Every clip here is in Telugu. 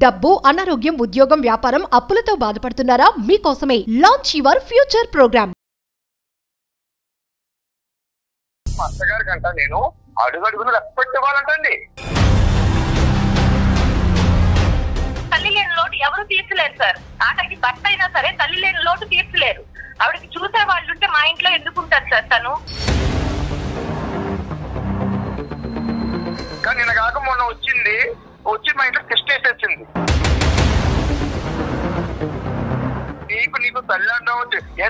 డబ్బు, అనారోగ్యం, ఉద్యోగం, వ్యాపారం, అప్పులతో బాధపడుతున్నారా? మీకోసమే లాంచ్ యువర్ ఫ్యూచర్ ప్రోగ్రామ్. మా అత్తగారి కంట నేను అడుగడుగును రెస్పెక్ట్ ఇవ్వాలంటండి. తల్లి లేని లోటు ఎవరు తీర్చలేరు సార్. ఆఖరికి భర్త అయినా సరే తల్లి లేని లోటు తీర్చలేరు. ఆవిడకి చూసే వాళ్ళు ఉంటే మా ఇంట్లో ఎందుకుంటారు సార్ తను? కానీ నిన్న కాక మొన్న వచ్చి మా ఇంట్లో టెస్ట్ వేసేసింది. నీకు తల్లి అంటావు,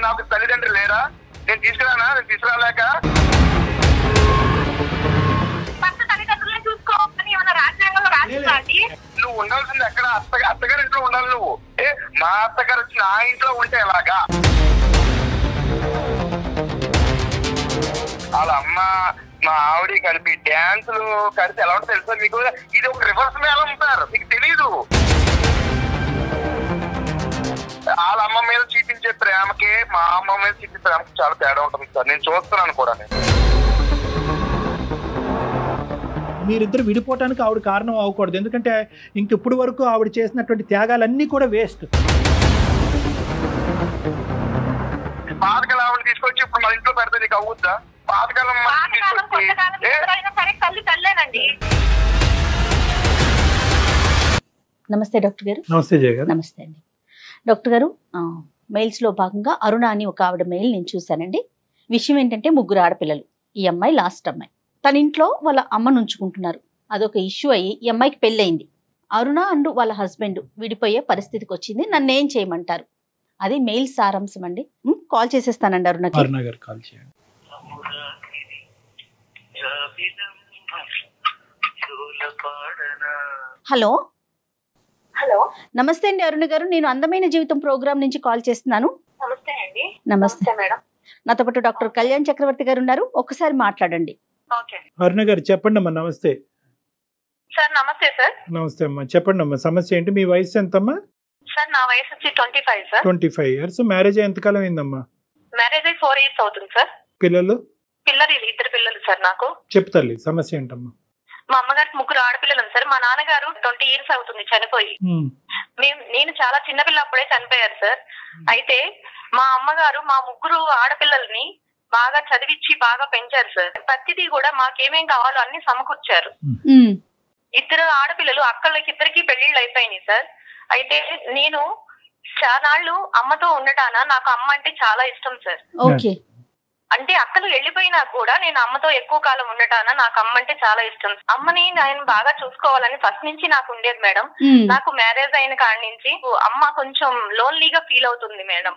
నాకు తల్లిదండ్రులు లేరా? నేను తీసుకురాలేక భర్త తల్లిదండ్రులను చూసుకోవాలని ఏమైనా రాజ్యాంగంలో రాసిందా అండి? నువ్వు ఉండాల్సింది ఎక్కడ? అత్తగారి ఇంట్లో ఉండాలి నువ్వు. మా అత్తగారు వచ్చి నా ఇంట్లో ఉంటే ఎలాగా? వాళ్ళ అమ్మ మా ఆవిడ కలిపి డ్యాన్సులు కలిసి ఎలా ఉంటే తెలుసు మీకు. ఇది ఒక రివర్స్ మేళం ఉంటారు, మీకు తెలీదు. వాళ్ళ అమ్మ మీద చూపించే ప్రేమకి మా అమ్మ మీద చూపించే ప్రేమకి చాలా తేడా ఉంటుంది సార్. నేను చూస్తున్నాను కూడా. మీరిద్దరు విడిపోవటానికి ఆవిడ కారణం అవ్వకూడదు. ఎందుకంటే ఇంకెప్పుడు వరకు ఆవిడ చేసినటువంటి త్యాగాలన్నీ కూడా వేస్ట్. పాతకాల ఆవిడ తీసుకొచ్చి ఇప్పుడు మన ఇంట్లో పెడితే నీకు అవుద్దా? పాతకాలం నమస్తే డాక్టర్ గారు. నమస్తే జయ గారు. నమస్తే అండి డాక్టర్ గారు. మెయిల్స్లో భాగంగా అరుణ అని ఒక ఆవిడ మెయిల్ నేను చూశానండి. విషయం ఏంటంటే 3 ఆడపిల్లలు. ఈ అమ్మాయి లాస్ట్ అమ్మాయి. తన ఇంట్లో వాళ్ళ అమ్మను ఉంచుకుంటున్నారు. అదొక ఇష్యూ అయ్యి ఈ అమ్మాయికి పెళ్ళయింది. అరుణ అండ్ వాళ్ళ హస్బెండ్ విడిపోయే పరిస్థితికి వచ్చింది. నన్ను ఏం చేయమంటారు? అది మెయిల్ సారాంశం అండి. కాల్ చేసేస్తానండి అరుణకి. అరుణ గారు కాల్ చేయండి. హలో హలో, నమస్తే అండి అరుణ గారు. నేను అందమైన జీవితం ప్రోగ్రామ్ నుంచి కాల్ చేస్తున్నాను. నమస్తే అండి. నమస్తే మేడం. నాతో పాటు డాక్టర్ కళ్యాణ్ చక్రవర్తి గారు ఉన్నారు. ఒక్కసారి మాట్లాడండి. ఓకే అరుణ గారు చెప్పండి అమ్మా. నమస్తే సార్. నమస్తే సార్. నమస్తే అమ్మా. చెప్పండి అమ్మా, సమస్య ఏంటి? మీ వయసు ఎంతమ్మా? సార్ నా వయసు వచ్చి 25 సార్. 25 years. మ్యారేజ్ ఎంతకాలం అయిందమ్మా? మ్యారేజ్ అయ్యి 4 years అవుతుంది సార్. పిల్లలు? 2 పిల్లలు సార్ నాకు. చెప్తాలి సమస్య ఏంటమ్మా? మా అమ్మగారికి 3 ఆడపిల్లలు సార్. మా నాన్నగారు 20 years అవుతుంది చనిపోయి. నేను చాలా చిన్నపిల్ల అప్పుడే చనిపోయారు సార్. అయితే మా అమ్మగారు మా 3 ఆడపిల్లల్ని బాగా చదివించి బాగా పెంచారు సార్. ప్రతిదీ కూడా మాకేమేం కావాలో అన్ని సమకూర్చారు. 2 ఆడపిల్లలు అక్కలకి 2కి పెళ్లిళ్ళు అయిపోయినాయి సార్. అయితే నేను చాలాళ్ళు అమ్మతో ఉండటాన నాకు అమ్మ అంటే చాలా ఇష్టం సార్. ఓకే. అంటే అక్కలు వెళ్ళిపోయినా కూడా నేను అమ్మతో ఎక్కువ కాలం ఉండటాన నాకు అమ్మ అంటే చాలా ఇష్టం. అమ్మని నేను బాగా చూసుకోవాలని ఫస్ట్ నుంచి నాకు ఉండేది మేడం. నాకు మ్యారేజ్ అయిన కాడి నుంచి అమ్మ కొంచెం లోన్లీగా ఫీల్ అవుతుంది మేడం.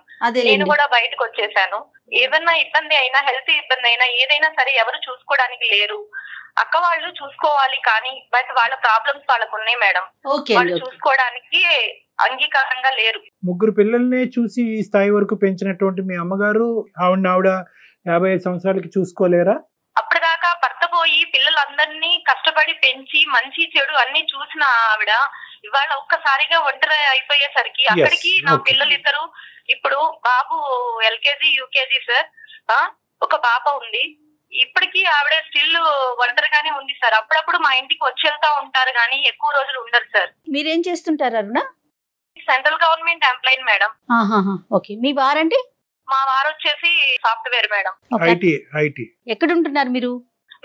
నేను కూడా బయటకు వచ్చేసాను. ఏదన్నా ఇబ్బంది అయినా, హెల్త్ ఇబ్బంది అయినా, ఏదైనా సరే ఎవరు చూసుకోవడానికి లేరు. అక్క వాళ్ళు చూసుకోవాలి కానీ బట్ వాళ్ళ ప్రాబ్లమ్స్ వాళ్ళకు ఉన్నాయి మేడం. వాళ్ళు చూసుకోవడానికి అంగీకారంగా లేరు. 3 పిల్లల్ని చూసి ఈ స్థాయి వరకు పెంచినటువంటి మీ అమ్మగారు ఆవిడ 55 సంవత్సరాలకి చూసుకోలేరా? అప్పటిదాకా భర్త పోయి పిల్లలందరినీ కష్టపడి పెంచి మంచి చెడు అన్ని చూసిన ఆవిడ ఇవాళ ఒక్కసారిగా ఒంటరి అయిపోయేసరికి అక్కడికి నా పిల్లలు ఇప్పుడు బాబు LKG UKG సార్. ఒక పాప ఉంది. ఇప్పటికీ ఆవిడ స్టిల్ ఒంటరిగానే ఉంది సార్. అప్పుడప్పుడు మా ఇంటికి వచ్చి వెళ్తా ఉంటారు కానీ ఎక్కువ రోజులు ఉండరు సార్. మీరేం చేస్తుంటారు Aruna? Central government employee madam. Okay. మీ వారండి? మా వారు వచ్చేసి సాఫ్ట్వేర్ మేడం. ఐటీ. ఎక్కడ ఉంటున్నారు మీరు?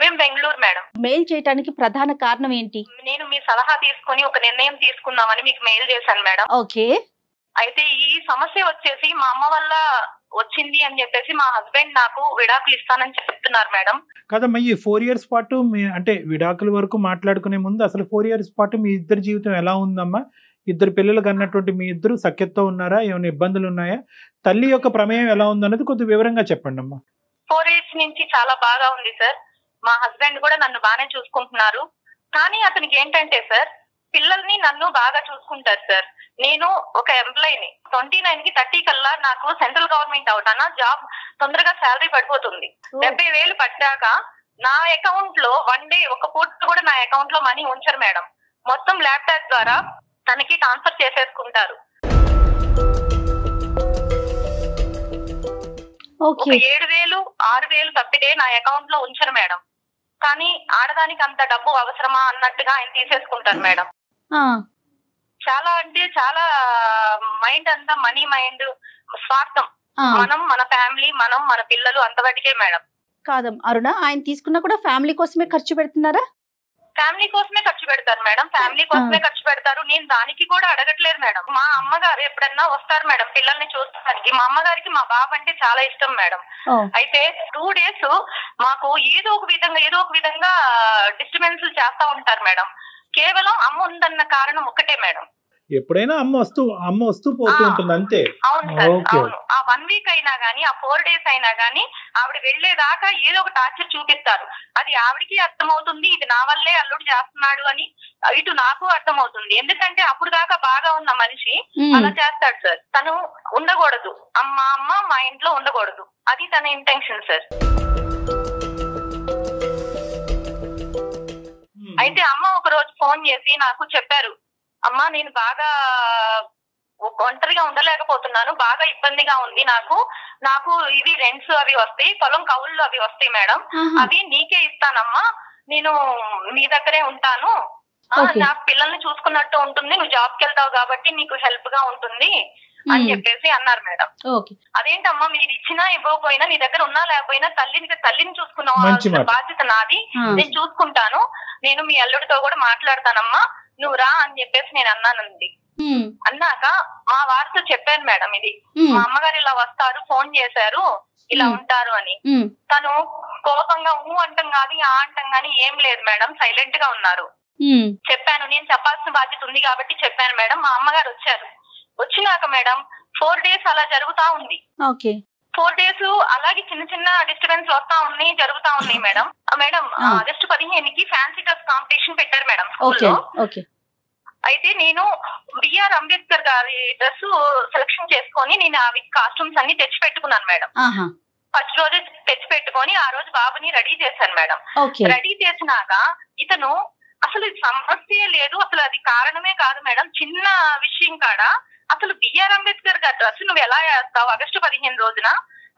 మేము బెంగళూరు మేడం. మెయిల్ చేయడానికి ప్రధాన కారణం ఏంటి? నేను మీ సలహా తీసుకుని ఒక నిర్ణయం తీసుకుందామని మీకు మెయిల్ చేశాను మేడం. ఓకే. అయితే ఈ సమస్య వచ్చేసి మా అమ్మ వల్ల వచ్చింది అని చెప్పేసి మా హస్బెండ్ నాకు విడాకులు ఇస్తానని చెప్తున్నారు మేడం. కదమ్మా, ఈ 4 years పాటు అంటే విడాకుల వరకు మాట్లాడుకునే ముందు అసలు 4 years పాటు మీ ఇద్దరి జీవితం ఎలా ఉందమ్మా? 2 పిల్లలు కన్నటువంటి మీ ఇద్దరు సఖ్యతతో ఉన్నారా? ఏమైనా ఇబ్బందులు ఉన్నాయా? తల్లి యొక్క ప్రమేయం ఎలా ఉందన్నది కొద్దిగా వివరంగా చెప్పండి అమ్మా. 4 years నుంచి చాలా బాగా ఉంది సార్. మా హస్బెండ్ కూడా నన్ను బాగానే చూసుకుంటున్నారు. కానీ అతనికి ఏంటంటే సార్, పిల్లల్ని నన్ను బాగా చూసుకుంటారు సార్. నేను ఒక ఎంప్లాయీని. 29కి 30 కల్లా నాకు సెంట్రల్ గవర్నమెంట్ అవుతానా జాబ్ తొందరగా శాలరీ పడిపోతుంది. 70,000 పడ్డాక నా అకౌంట్ లో 1 day ఒక పూట కూడా నా అకౌంట్ లో మనీ ఉంచరు మేడం. మొత్తం ల్యాప్టాప్ ద్వారా తనకి ట్రాన్స్ఫర్ చేసేసుకుంటారు. ఒక 7,000 6,000 తప్పితే నా అకౌంట్ లో ఉంచరు మేడం. కానీ ఆడదానికి అంత డబ్బు అవసరమా అన్నట్టుగా ఆయన తీసేసుకుంటారు మేడం. చాలా అంటే చాలా మైండ్ అంతా మనీ మైండ్, స్వార్థం. ఆ, మనం మన ఫ్యామిలీ, మనం మన పిల్లలు అంతవరకే మేడం. కాదమ్మా అరుణ, ఆయన తీసుకున్నా కూడా ఫ్యామిలీ కోసమే ఖర్చు పెడుతున్నారా? ఫ్యామిలీ కోసమే ఖర్చు పెడతారు మేడం, ఫ్యామిలీ కోసమే ఖర్చు పెడతారు. నేను దానికి కూడా అడగట్లేదు మేడం. మా అమ్మగారు ఎప్పుడన్నా వస్తారు మేడం పిల్లల్ని చూస్తానికి. మా అమ్మగారికి మా బాబు అంటే చాలా ఇష్టం మేడం. ఓ, అయితే 2 days మాకు ఏదో ఒక విధంగా డిస్టర్బెన్స్ చేస్తా ఉంటారు మేడం. కేవలం అమ్మ ఉందన్న కారణం ఒకటే మేడం. ఎప్పుడైనా అమ్మ వస్తూ పోతూ ఉంటుంది అంతే. అవును సార్, ఓకే. అవును. ఆ 1 week అయినా గానీ, ఆ 4 days అయినా గానీ ఆవిడ వెళ్లేదాకా ఏదో ఒక టార్చర్ చూపిస్తారు. అది ఆవిడకి అర్థమవుతుంది, ఇది నా వల్లే అల్లుడు చేస్తున్నాడు అని. ఇటు నాకు అర్థమవుతుంది. ఎందుకంటే అప్పుడు దాకా బాగా ఉన్న మనిషి అలా చేస్తాడు సార్. తను ఉండకూడదు, అమ్మ మా ఇంట్లో ఉండకూడదు, అది తన ఇంటెన్షన్ సార్. అయితే అమ్మ ఒక రోజు ఫోన్ చేసి నాకు చెప్పారు, అమ్మా నేను బాగా ఒంటరిగా ఉండలేకపోతున్నాను, బాగా ఇబ్బందిగా ఉంది నాకు ఇవి రెంట్స్ అవి వస్తాయి, పొలం కవుళ్ళు అవి వస్తాయి మేడం, అవి నీకే ఇస్తానమ్మా, నేను నీ దగ్గరే ఉంటాను, నాకు పిల్లల్ని చూసుకున్నట్టు ఉంటుంది, నువ్వు జాబ్కి వెళ్తావు కాబట్టి నీకు హెల్ప్ గా ఉంటుంది అని చెప్పేసి అన్నారు మేడం. అదేంటమ్మా మీరు ఇచ్చినా ఇవ్వకపోయినా, నీ దగ్గర ఉన్నా లేకపోయినా తల్లిని చూసుకున్న బాధ్యత నాది, నేను చూసుకుంటాను, నేను మీ అల్లుడితో కూడా మాట్లాడతానమ్మా, నువ్వు రా అని చెప్పేసి నేను అన్నానండి. అన్నాక మా వారితో చెప్పాను మేడం, ఇది మా అమ్మగారు ఇలా వస్తారు, ఫోన్ చేశారు, ఇలా ఉంటారు అని. తను కోపంగా అంటం కాదు, ఆ అంటం గాని ఏం లేదు మేడం, సైలెంట్ గా ఉన్నారు. చెప్పాను, నేను చెప్పాల్సిన బాధ్యత ఉంది కాబట్టి చెప్పాను మేడం. మా అమ్మగారు వచ్చారు. వచ్చినాక మేడం 4 days అలా జరుగుతా ఉంది. 4 days అలాగే చిన్న చిన్న డిస్టర్బెన్స్ వస్తా ఉన్నాయి, జరుగుతా ఉన్నాయి మేడం. మేడం ఆగస్టు 15కి ఫ్యాన్సీ డ్రెస్ కాంపిటీషన్ పెట్టారు మేడం స్కూల్లో. అయితే నేను బిఆర్ అంబేద్కర్ గారి డ్రెస్ సెలక్షన్ చేసుకొని నేను అవి కాస్ట్యూమ్స్ అన్ని తెచ్చి పెట్టుకున్నాను మేడం. ఫస్ట్ రోజు తెచ్చి పెట్టుకొని ఆ రోజు బాబుని రెడీ చేశాను మేడం. రెడీ చేసినాక ఇతను అసలు సమస్య లేదు, అసలు అది కారణమే కాదు మేడం, చిన్న విషయం కాడ అసలు బిఆర్ అంబేద్కర్ గారి డ్రెస్ నువ్వు ఎలా వేస్తావు ఆగస్టు 15 రోజున?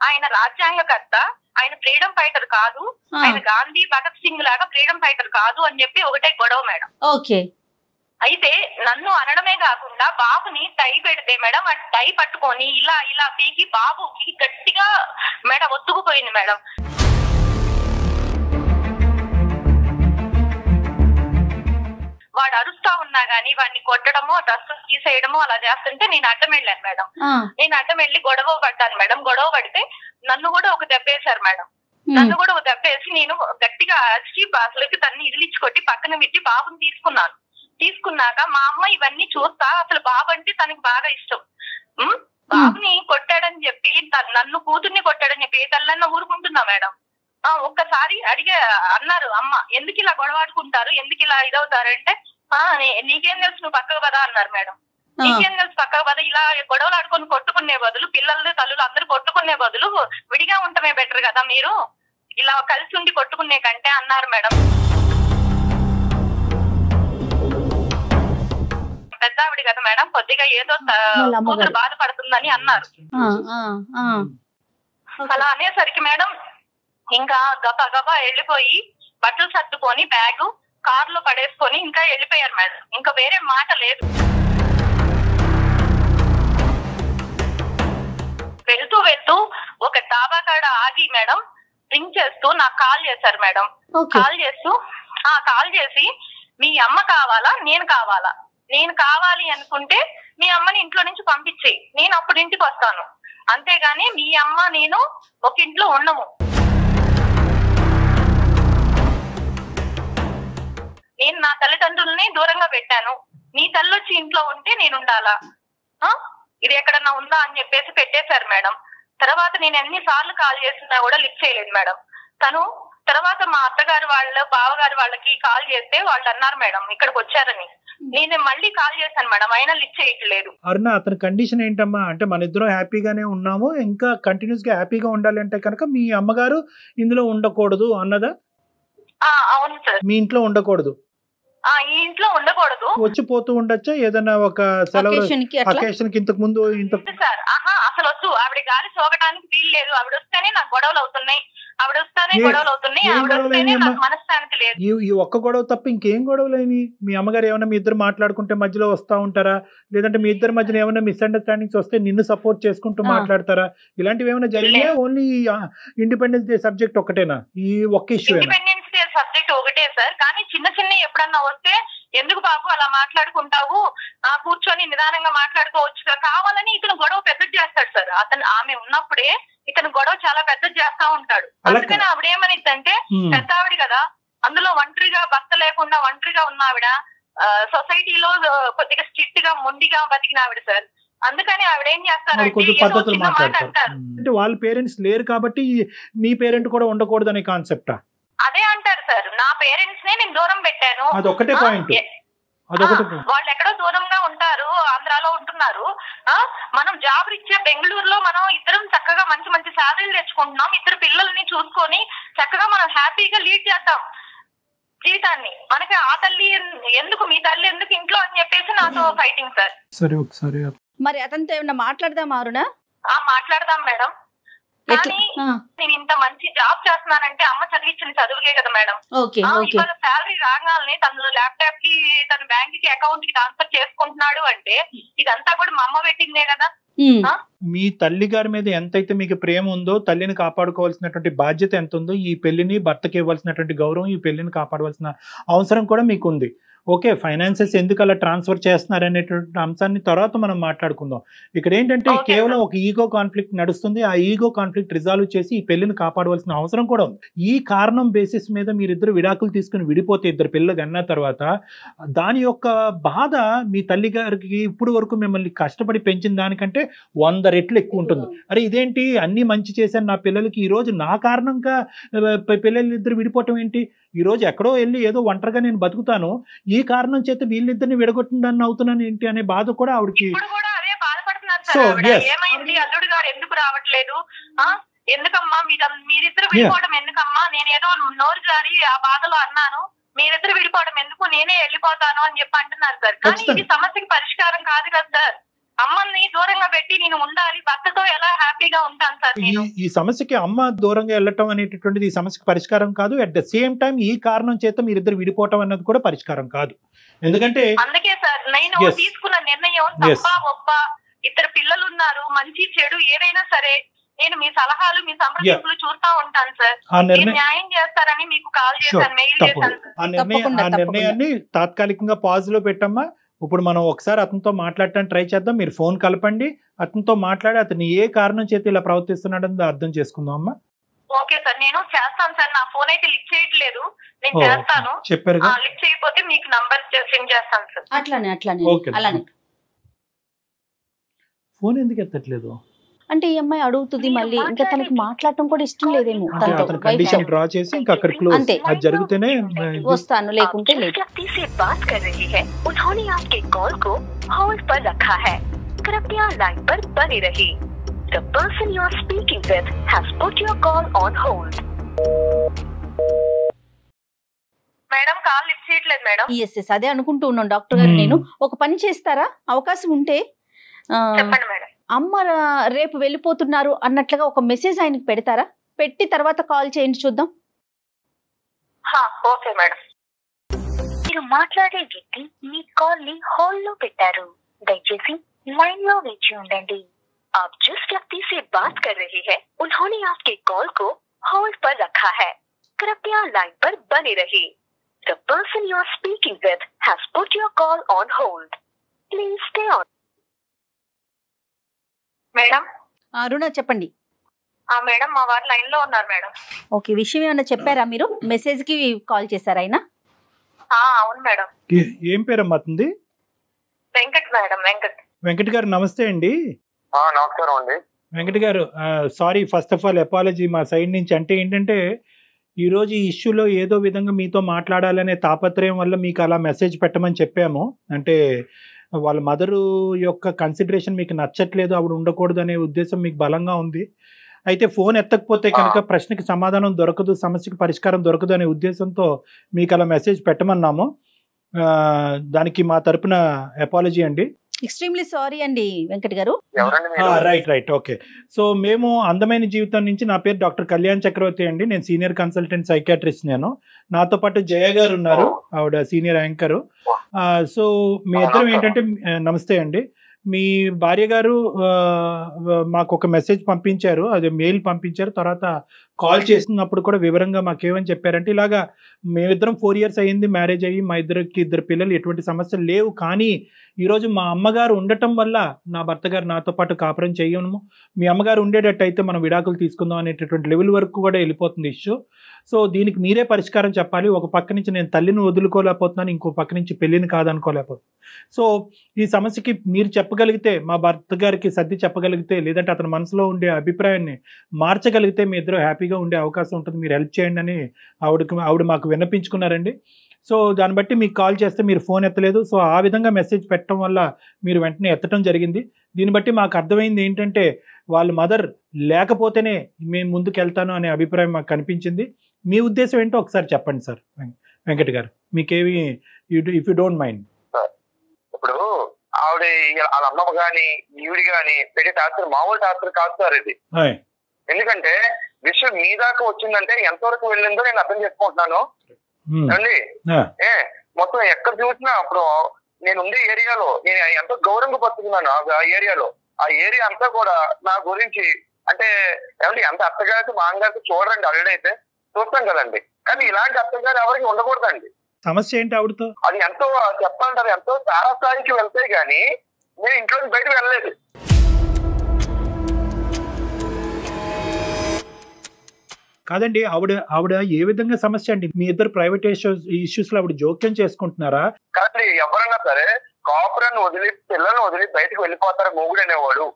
ఆయన రాజ్యాంగకర్త, ఆయన ఫ్రీడమ్ ఫైటర్ కాదు, ఆయన గాంధీ భగత్ సింగ్ లాగా ఫ్రీడమ్ ఫైటర్ కాదు అని చెప్పి ఒకటే గొడవ మేడం. అయితే నన్ను అనడమే కాకుండా బాబుని టై పెడితే మేడం, ఆ టై పట్టుకొని ఇలా ఇలా పీకి బాబుకి గట్టిగా మేడం ఒత్తుకుపోయింది మేడం. వాడు అరుస్తా ఉన్నా గానీ వాడిని కొట్టడము, డ్రెస్ తీసేయడము అలా చేస్తుంటే నేను అడ్డం వెళ్ళాను మేడం. నేను అడ్డం వెళ్ళి గొడవ పడ్డాను మేడం. గొడవ పడితే నన్ను కూడా ఒక దెబ్బేశారు మేడం. నన్ను కూడా ఒక దెబ్బేసి నేను గట్టిగా అరిచి అసలుకి తన్ని ఇదిలిచ్చి కొట్టి పక్కన పెట్టి బాబుని తీసుకున్నాను. తీసుకున్నాక మా అమ్మ ఇవన్నీ చూస్తా, అసలు బాబు అంటే తనకి బాగా ఇష్టం. బాబుని కొట్టాడని చెప్పి, నన్ను కూతుర్ని కొట్టాడని చెప్పి ఏ తల్లన్నా ఊరుకుంటున్నా మేడం. ఒక్కసారి అన్నారు అమ్మ, ఎందుకు ఇలా గొడవాడుకుంటారు, ఎందుకు ఇలా ఇదవుతారంటే, నీకేం తెలుసు నువ్వు పక్కకు పదా అన్నారు మేడం. నీకేం తెలుసు పక్కకు పద, ఇలా గొడవలు ఆడుకొని కొట్టుకునే బదులు, పిల్లలు తల్లులు అందరూ కొట్టుకునే బదులు విడిగా ఉండటమే బెటర్ కదా, మీరు ఇలా కలిసి ఉండి కొట్టుకునే కంటే అన్నారు మేడం. పెద్దావిడి కదా మేడం, కొద్దిగా ఏదో కూతురు బాధపడుతుందని అన్నారు. అలా అనేసరికి మేడం ఇంకా గబా వెళ్ళిపోయి బట్టలు సర్దుకొని బ్యాగ్ కారులో పడేసుకొని ఇంకా వెళ్ళిపోయారు మేడం. ఇంకా వేరే మాట లేదు. వెళ్తూ ఒక డాబా కాడ ఆగి మేడం రింగ్ చేస్తూ నాకు కాల్ చేశారు మేడం. కాల్ చేసి మీ అమ్మ కావాలా నేను కావాలా, నేను కావాలి అనుకుంటే మీ అమ్మని ఇంట్లో నుంచి పంపించేయి, నేను అప్పుడు ఇంటికి వస్తాను, అంతేగాని మీ అమ్మ నేను ఒక ఇంట్లో ఉండము. నేను నా తల్లిదండ్రుల్ని దూరంగా పెట్టాను, నీ తల్లి వచ్చి ఇంట్లో ఉంటే నేను ఉండాలా, ఇది ఎక్కడన్నా ఉందా అని చెప్పేసి పెట్టేశారు మేడం. తర్వాత నేను ఎన్నిసార్లు కాల్ చేసినా కూడా లిఫ్ట్ చేయలేదు మేడం. తను తర్వాత మా అత్తగారు బావగారు వాళ్ళకి కాల్ చేస్తే వాళ్ళు అన్నారు మేడం ఇక్కడికి వచ్చారని. నేను మళ్ళీ కాల్ చేశాను మేడం, అయినా లిఫ్ట్ చేయట్లేదు. అరుణ, అతని కండిషన్ ఏంటమ్మా అంటే మన ఇద్దరం హ్యాపీగానే ఉన్నాము, ఇంకా కంటిన్యూస్ గా హ్యాపీగా ఉండాలి అంటే కనుక మీ అమ్మగారు ఇందులో ఉండకూడదు అన్నదా? అవును సార్, మీ ఇంట్లో ఉండకూడదు, ఈ ఇంట్లో ఉండకూడదు, వచ్చి పోతూ ఉండొచ్చా ఏదన్నా ఒక సెలవు అకేషన్ కి ఇంతకు ముందు? సార్ అసలు అసలు వద్దు, ఆవిడ గాలి సోకటానికి వీలు లేదు, ఆవిడ వస్తేనే నాకు గొడవలు అవుతున్నాయి, ఆవిడ వస్తేనే గొడవలు అవుతున్నాయి, ఆవిడ వస్తేనే నాకు మనశ్శాంతి లేదు. ఈ ఒక్క గొడవ తప్ప ఇంకేం గొడవలేని? మీ అమ్మగారు ఏమైనా మీ ఇద్దరు మాట్లాడుకుంటే మధ్యలో వస్తా ఉంటారా? లేదంటే మీ ఇద్దరి మధ్యన ఏమైనా మిస్అండర్స్టాండింగ్స్ వస్తే నిన్ను సపోర్ట్ చేసుకుంటూ మాట్లాడతారా? ఇలాంటివి ఏమైనా జరిగినా ఓన్లీ ఇండిపెండెన్స్ డే సబ్జెక్ట్ ఒకటేనా? ఈ ఒక్క ఇష్యూ ఇండిపెండెన్స్ డే సబ్జెక్ట్ ఒకటే సార్, కానీ చిన్న చిన్న ఎప్పుడన్నా వస్తే ఎందుకు బాబు అలా మాట్లాడుకుంటావు, కూర్చొని నిదానంగా మాట్లాడుకోవచ్చు, కావాలని ఇతను గొడవ పెద్దది చేస్తాడు సార్. ఆమె ఉన్నప్పుడే ఇతను గొడవ చాలా పెద్దది చేస్తా ఉంటాడు. అందుకని ఆవిడ ఏమనిద్దంటే, పెద్ద ఆవిడ కదా, అందులో ఒంటరిగా భర్త లేకుండా ఒంటరిగా ఉన్న ఆవిడ, సొసైటీలో కొద్దిగా స్ట్రిక్ట్ గా మొండిగా బతికిన ఆవిడ సార్. అందుకని ఆవిడ ఏం చేస్తారంటే, అంటే వాళ్ళ పేరెంట్స్ లేరు కాబట్టి మీ పేరెంట్ కూడా ఉండకూడదు అనే కాన్సెప్టా? అదే అంటారు సార్, నా పేరెంట్స్ నే నేను దూరం పెట్టాను. అదొకటే పాయింట్. వాళ్ళు ఎక్కడో దూరంగా ఉంటారు, ఆంధ్రాలో ఉంటున్నారు. మనం జాబ్ రీత్యా బెంగళూరులో మనం ఇద్దరం చక్కగా మంచి మంచి శాలరీలు తెచ్చుకుంటున్నాం, ఇద్దరు పిల్లల్ని చూసుకొని చక్కగా మనం హ్యాపీగా లీడ్ చేద్దాం జీవితాన్ని. మనకి ఆ తల్లి ఎందుకు, మీ తల్లి ఎందుకు ఇంట్లో అని చెప్పేసి నాతో ఫైటింగ్ సార్. సరే ఒకసారి మరి అతనితో ఏమన్నా మాట్లాడదాం అరుణ? మాట్లాడదాం మేడం, కానీ నేను ఇంత మంచి జాబ్ చేస్తున్నానంటే అమ్మ చదివించిన చదువుకే కదా మేడం. ఇవాళ శాలరీ రాగానే తను ల్యాప్టాప్ కి, తన బ్యాంక్ కి, అకౌంట్ కి ట్రాన్స్ఫర్ చేసుకుంటున్నాడు అంటే ఇదంతా కూడా మా అమ్మ పెట్టిందే కదా. మీ తల్లి గారి మీద ఎంతైతే మీకు ప్రేమ ఉందో, తల్లిని కాపాడుకోవాల్సినటువంటి బాధ్యత ఎంత ఉందో, ఈ పెళ్లిని భర్తకి ఇవ్వాల్సినటువంటి గౌరవం, ఈ పెళ్లిని కాపాడవలసిన అవసరం కూడా మీకు ఉంది. ఓకే, ఫైనాన్సెస్ ఎందుకు అలా ట్రాన్స్ఫర్ చేస్తున్నారు అనేటువంటి అంశాన్ని తర్వాత మనం మాట్లాడుకుందాం. ఇక్కడ ఏంటంటే కేవలం ఒక ఈగో కాన్ఫ్లిక్ట్ నడుస్తుంది. ఆ ఈగో కాన్ఫ్లిక్ట్ రిజాల్వ్ చేసి ఈ పెళ్లిని కాపాడవలసిన అవసరం కూడా ఉంది. ఈ కారణం బేసిస్ మీద మీరిద్దరు విడాకులు తీసుకుని విడిపోతే, ఇద్దరు పిల్లలు కన్నా తర్వాత దాని యొక్క బాధ మీ తల్లి గారికి ఇప్పుడు వరకు మిమ్మల్ని కష్టపడి పెంచిన దానికంటే 100 రెట్లు ఎక్కువ ఉంటుంది. అరే ఇదేంటి, అన్ని మంచి చేశాను నా పిల్లలకి, ఈ రోజు నా కారణంగా పిల్లలు ఇద్దరు విడిపోవటం ఏంటి, ఈ రోజు ఎక్కడో వెళ్ళి ఏదో ఒంటరిగా నేను బతుకుతాను, ఈ కారణం చేత వీళ్ళిద్దరిని విడగొట్టిందని అవుతున్నాను ఏంటి అనే బాధ కూడా ఆవిడకి. ఏమైంది అల్లుడు గారు ఎందుకు రావట్లేదు, ఎందుకమ్మా మీరిద్దరు విడిపోవడం ఎందుకమ్మా, నేనేదో నోరు జారి ఆ బాధలో అన్నాను, మీరిద్దరు విడిపోవడం ఎందుకు, నేనే వెళ్ళిపోతాను అని చెప్పి అంటున్నారు సార్. కానీ ఇది సమస్యకి పరిష్కారం కాదు కదా సార్. అమ్మని దూరంగా పెట్టి నేను ఉండాలి, భర్తతో ఎలా హ్యాపీగా ఉంటాను సార్ నేను. ఈ సమస్యకి అమ్మ దూరంగా వెళ్ళటం అనేటటువంటిది ఈ సమస్యకి పరిష్కారం కాదు. అట్ ద సేమ్ టైం ఈ కారణం చేత మీరిద్దరు విడిపోవటం అన్నది కూడా పరిష్కారం కాదు. ఎందుకంటే అందుకే సార్ నేను తీసుకున్న నిర్ణయం తప్ప ఒప్ప, ఇద్దరు పిల్లలు ఉన్నారు, మంచి చెడు ఏదైనా సరే నేను మీ సలహాలు, మీ సంప్రదింపులు చూస్తా ఉంటాను సార్. న్యాయం చేస్తారని మీకు కాల్ చేశాను, మెయిల్ చేశాను. ఆ నిర్ణయాన్ని తాత్కాలికంగా పాజ్ లో పెట్టమ్మా. ఇప్పుడు మనం ఒకసారి అతనితో మాట్లాడటానికి ట్రై చేద్దాం. మీరు ఫోన్ కలపండి, అతనితో మాట్లాడి అతను ఏ కారణం చేతి ఇలా ప్రవర్తిస్తున్నాడని అర్థం చేసుకుందాం అమ్మా. ఓకే సార్, నేను చేస్తాను సార్. నా ఫోన్ అయితే లిఫ్ట్ చేయట్లేదు, నేను చేస్తాను. చెప్పారు లిఫ్ట్ చేయకపోతే మీకు నంబర్ సెండ్ చేస్తాను సార్. అట్లానే ఫోన్ ఎందుకు ఎత్తట్లేదు అంటే ఈ అమ్మాయి అడుగుతుంది మళ్ళీ, ఇంకా తనకి మాట్లాడటం కూడా ఇష్టం లేదేమో. కండిషన్ డ్రా చేసి ఇంకా అక్కడ క్లోజ్, అది జరిగితేనే వస్తాను, లేకుంటే లేదు. మేడం కాల్ లిఫ్ట్ చేయట్లేదు మేడం. ఎస్ అదే అనుకుంటూ ఉన్నాను డాక్టర్ గారు. నేను ఒక పని చేస్తారా, అవకాశం ఉంటే చెప్పండి మేడం. అమ్మ రేపు వెళ్ళిపోతున్నారు అన్నట్లుగా ఒక మెసేజ్ ఆయనకి పెడతారా, పెట్టి తర్వాత కాల్ చేయండి చూద్దాం. Okay madam. మీరు మాట్లాడే వ్యక్తి మీ కాల్ ని హోల్డ్ లో పెట్టారు, దయచేసి లైన్ లో వేచి ఉండండి. आप जिस व्यक्ति से बात कर रहे हैं उन्होंने आपके कॉल को होल्ड पर रखा है, कृपया लाइन पर बने रहिए. The person you are speaking with has put your call on hold. Please stay on. Madam Aruna చెప్పండి. మేడం మా వారు లైన్ లో ఉన్నారు మేడం. ఓకే, విషయం ఏమన్నా చెప్పారా మీరు? మెసేజ్ కి కాల్ చేశారా ఆయన? అవును మేడం. ఏం పేరమ్మా అతనిది? వెంకట్ మేడం. వెంకట్ గారు నమస్తే అండి. నమస్కారం అండి. వెంకట్ గారు sorry, first of all apology మా సైడ్ నుంచి. అంటే ఏంటంటే ఈరోజు ఈ ఇష్యూలో ఏదో విధంగా మీతో మాట్లాడాలనే తాపత్రయం వల్ల మీకు అలా మెసేజ్ పెట్టమని చెప్పాము. అంటే వాళ్ళ మదరు యొక్క కన్సిడరేషన్ మీకు నచ్చట్లేదు, ఆవిడ ఉండకూడదు అనే ఉద్దేశం మీకు బలంగా ఉంది. అయితే ఫోన్ ఎత్తకపోతే కనుక ప్రశ్నకి సమాధానం దొరకదు, సమస్యకి పరిష్కారం దొరకదు అనే ఉద్దేశంతో మీకు అలా మెసేజ్ పెట్టమన్నాము. దానికి మా తరపున అపాలజీ అండి. ఎక్స్ట్రీమ్లీ సారీ అండి వెంకట్ గారు. ఎవరండి మీరు? Right okay. సో మేము అందమైన జీవితం నుంచి, నా పేరు డాక్టర్ కళ్యాణ్ చక్రవర్తి అండి, నేను సీనియర్ కన్సల్టెంట్ సైకాట్రిస్ట్. నేను నాతో పాటు జయ గారు ఉన్నారు, ఆవిడ సీనియర్ యాంకరు. సో మీ ఇద్దరం ఏంటంటే, నమస్తే అండి, మీ భార్య గారు మాకు ఒక మెసేజ్ పంపించారు, అదే మెయిల్ పంపించారు. తర్వాత కాల్ చేసినప్పుడు కూడా వివరంగా మాకేమని చెప్పారంటే, ఇలాగా మేమిద్దరం 4 years అయ్యింది మ్యారేజ్ అయ్యి, మా ఇద్దరు పిల్లలు, ఎటువంటి సమస్యలు లేవు, కానీ ఈరోజు మా అమ్మగారు ఉండటం వల్ల నా భర్త గారు నాతో పాటు కాపురం చేయము, మీ అమ్మగారు ఉండేటట్టయితే మనం విడాకులు తీసుకుందాం అనేటటువంటి లెవెల్ వరకు కూడా వెళ్ళిపోతుంది ఇష్యూ. సో దీనికి మీరే పరిష్కారం చెప్పాలి. ఒక పక్క నుంచి నేను తల్లిని వదులుకోలేకపోతున్నాను, ఇంకో పక్క నుంచి పెళ్ళిని కాదనుకోలేకపోతున్నాను. సో ఈ సమస్యకి మీరు చెప్పగలిగితే, మా భర్త గారికి సర్ది చెప్పగలిగితే, లేదంటే అతని మనసులో ఉండే అభిప్రాయాన్ని మార్చగలిగితే మీ ఇద్దరు హ్యాపీగా ఉండే అవకాశం ఉంటుంది. మీరు హెల్ప్ చేయండి అని ఆవిడ మాకు విన్నపించుకున్నారండి. సో దాన్ని బట్టి మీకు కాల్ చేస్తే మీరు ఫోన్ ఎత్తలేదు. సో ఆ విధంగా మెసేజ్ పెట్టడం వల్ల మీరు వెంటనే ఎత్తడం జరిగింది. దీన్ని బట్టి మాకు అర్థమైంది ఏంటంటే, వాళ్ళ మదర్ లేకపోతేనే మేము ముందుకు వెళ్తాను అనే అభిప్రాయం మాకు కనిపించింది. మీ ఉద్దేశం ఏంటో ఒకసారి చెప్పండి సార్ వెంకట్ గారు, మీకేమి, ఇఫ్ యూ డోంట్ మైండ్. ఇప్పుడు ఆవిడ వాళ్ళ అమ్మ గాని ఈవిడి గాని పెట్టే టార్చర్ మామూలు టార్చర్ కాదు సార్ ఇది. ఎందుకంటే విషయం మీ దాకా వచ్చిందంటే ఎంతవరకు వెళ్ళిందో నేను అర్థం చేసుకుంటున్నాను అండి. మొత్తం ఎక్కడ చూసినా అప్పుడు నేను ఉండే ఏరియాలో నేను ఎంతో గౌరవంగా బతుకున్నాను. ఆ ఏరియాలో ఆ ఏరియా అంతా కూడా నా గురించి అంటే ఏమంటే ఎంత అత్తగారికి మామగారికి చూడరండి, ఆల్రెడీ అయితే చూస్తాం కదండి. కానీ ఇలాంటి అత్తగారు ఎవరికి ఉండకూడదండి. సమస్య ఏంటి ఆవిడతో? అది ఎంతో చెప్పాలంటారు, ఎంతో తారాస్థాయికి వెళ్తే గానీ నేను ఇంట్లో బయటకు వెళ్ళలేదు. కాదండి, ఆవిడ ఏ విధంగా సమస్య అండి? మీ ఇద్దరు ప్రైవేట్ ఇష్యూస్ లో ఆవిడ జోక్యం చేసుకుంటున్నారా? కానీ ఎవరన్నా సరే కాపురాన్ని వదిలి పిల్లల్ని వదిలి బయటకు వెళ్ళిపోతారు మొగుడు అనేవాడు.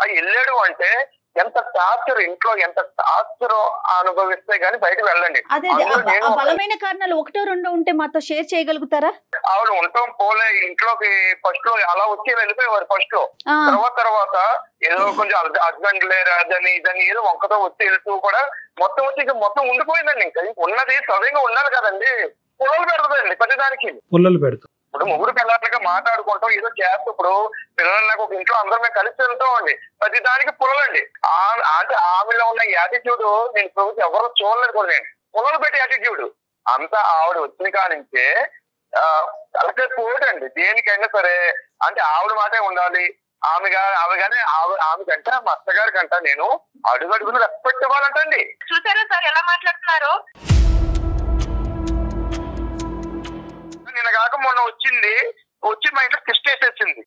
అది వెళ్ళాడు అంటే ఎంత టార్చర్, ఇంట్లో ఎంత టార్చర్ అనుభవిస్తే గానీ బయటకు వెళ్ళండి. అదే బలమైన కారణాలు 1-2 ఉంటే మాతో షేర్ చేయగలుగుతారా? ఆవిడ ఉంటాం పోలే ఇంట్లోకి ఫస్ట్ లో అలా వచ్చి వెళ్ళిపోయేవారు. ఫస్ట్ లో తర్వాత ఏదో కొంచెం హస్బెండ్ లేరు అదని ఇదని ఏదో ఒక్కతో వచ్చి వెళ్తూ కూడా మొత్తం వచ్చి మొత్తం ఉండిపోయిందండి. ఇంకా ఉన్నది సవ్యంగా ఉండాలి కదండి. పుల్లలు పెడతాదండి ప్రతిదానికి, పుల్లలు పెడతాం. ఇప్పుడు ముగ్గురు పిల్లలకి మాట్లాడుకుంటాం, ఏదో చేస్తూ ఇప్పుడు పిల్లలకు ఒక ఇంట్లో అందరం కలిసి వెళ్తాం అండి. ప్రతి దానికి పుల్లలండి. అంటే ఆమెలో ఉన్న యాటిట్యూడ్ నేను ఇప్పుడు ఎవరు చూడలేదు కూడా. నేను పుల్లలు పెట్టే యాటిట్యూడ్ అంతా ఆవిడ వచ్చిన కానించే తలకే పోటండి. దేనికైనా సరే అంటే ఆవిడ మాటే ఉండాలి. ఆమె కానీ ఆమె కంటే మా అత్తగారి కంట నేను అడుగడుగును రెస్పెక్ట్ ఇవ్వాలంటండి. చూసారా సార్ ఎలా మాట్లాడుతున్నారు? నిన్న కాక మొన్న వచ్చి మా ఇంట్లో కిస్ట్ వేసేసింది.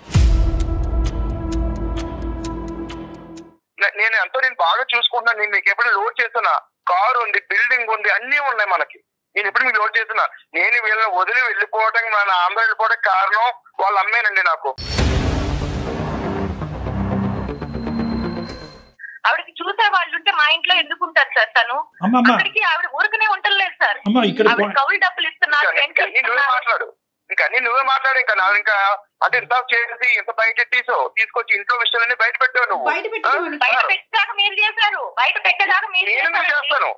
నేను బాగా చూసుకుంటున్నాను. నేను మీకు ఎప్పుడు లోడ్ చేస్తున్నా, కారు ఉంది, బిల్డింగ్ ఉంది, అన్ని ఉన్నాయి మనకి. నేను ఎప్పుడు మీకు లోడ్ చేస్తున్నా. నేను వీళ్ళని వదిలి వెళ్ళిపోవడానికి మన ఆంధ్ర వెళ్ళిపోవడానికి కారణం వాళ్ళ అమ్మేనండి. నాకు ఆవిడకి చూసే వాళ్ళు ఉంటే మా ఇంట్లో ఎందుకు ఉంటారు సార్? తను అక్కడికి ఆవిడ ఊరికనే ఉండలేదు సార్. కౌలు డబ్బులు ఇస్తున్నారు. మాట్లాడు ఇంకా నువ్వే మాట్లాడు. ఇంకా నాకు ఇంకా అంటే ఇంత చేసి ఇంత బయట తీసుకొచ్చి ఇంట్లో విషయాలన్నీ బయట పెట్టావు నువ్వు. బయట పెట్టేదాకా మీరు చేశారు. బయట పెట్టేదాకా నేను చేస్తాను.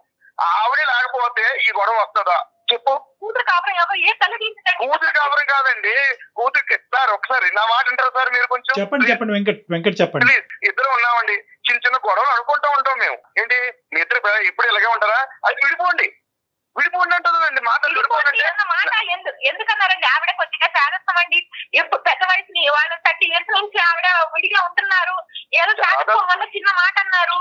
ఆవిడే లేకపోతే ఈ గొడవ వస్తుందా చెప్పు? కూతురు కాపురం ఏ తల కూతురు కాపురం కాదండి, కూతురికి సార్ ఒకసారి నా మాట అంటారు సార్ మీరు కొంచెం చెప్పండి వెంకట్ చెప్పండి. ప్లీజ్. ఇద్దరు ఉన్నామండి, చిన్న గొడవలు అనుకుంటూ ఉంటాం మేము. ఏంటి మీ ఇద్దరు ఎప్పుడు ఇలాగే ఉంటారా? అది విడిపోండి అంటుందండి. మాట ఎందుకన్నారండి? ఆవిడ కొద్దిగా శారస్తమండి. ఎప్పుడు పెద్ద వయసుని వాళ్ళ 30 years నుంచి ఆవిడ విడిగా ఉంటున్నారు. ఏదో శారస్తం వల్ల చిన్న మాట అన్నారు.